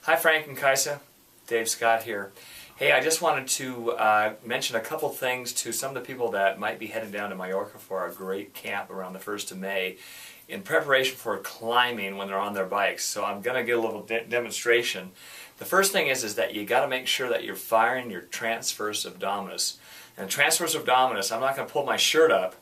Hi Frank and Kaisa, Dave Scott here. Hey, I just wanted to mention a couple things to some of the people that might be heading down to Mallorca for our great camp around the 1st of May in preparation for climbing when they're on their bikes. So I'm going to get a little demonstration. The first thing is that you got to make sure that you're firing your transverse abdominis. And transverse abdominis, I'm not going to pull my shirt up,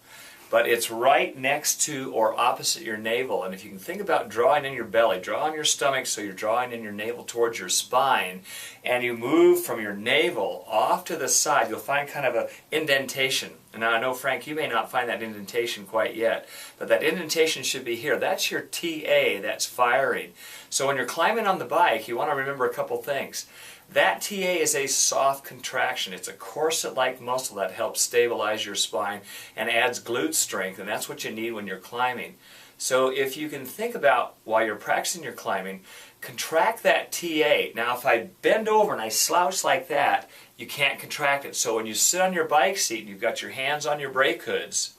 but it's right next to or opposite your navel. And if you can think about drawing in your belly, draw on your stomach so you're drawing in your navel towards your spine, and you move from your navel off to the side, you'll find kind of an indentation. And now I know, Frank, you may not find that indentation quite yet, but that indentation should be here. That's your TA that's firing. So when you're climbing on the bike, you want to remember a couple things. That TA is a soft contraction. It's a corset-like muscle that helps stabilize your spine and adds glute strength, and that's what you need when you're climbing. So if you can think about, while you're practicing your climbing, contract that TA. Now if I bend over and I slouch like that, you can't contract it. So when you sit on your bike seat and you've got your hands on your brake hoods,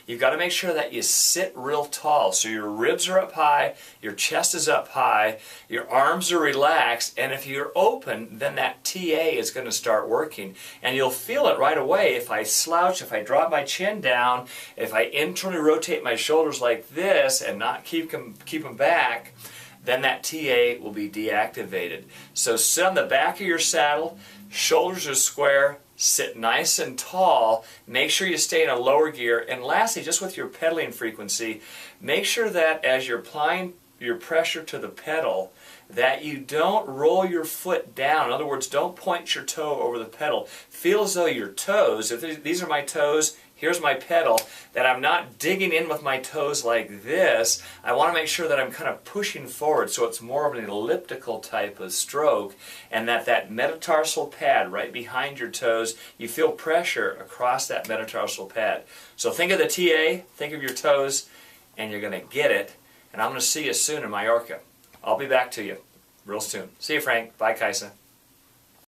you've got to make sure that you sit real tall so your ribs are up high, your chest is up high, your arms are relaxed, and if you're open, then that TA is going to start working. And you'll feel it right away if I slouch, if I drop my chin down, if I internally rotate my shoulders like this and not keep them back, then that TA will be deactivated. So sit on the back of your saddle, shoulders are square, sit nice and tall, make sure you stay in a lower gear, and lastly, just with your pedaling frequency, make sure that as you're applying your pressure to the pedal, that you don't roll your foot down. In other words, don't point your toe over the pedal. Feel as though your toes, if these are my toes, here's my pedal, that I'm not digging in with my toes like this. I want to make sure that I'm kind of pushing forward so it's more of an elliptical type of stroke, and that metatarsal pad right behind your toes, you feel pressure across that metatarsal pad. So think of the TA, think of your toes, and you're going to get it. And I'm going to see you soon in Mallorca. I'll be back to you real soon. See you, Frank. Bye, Kaisa.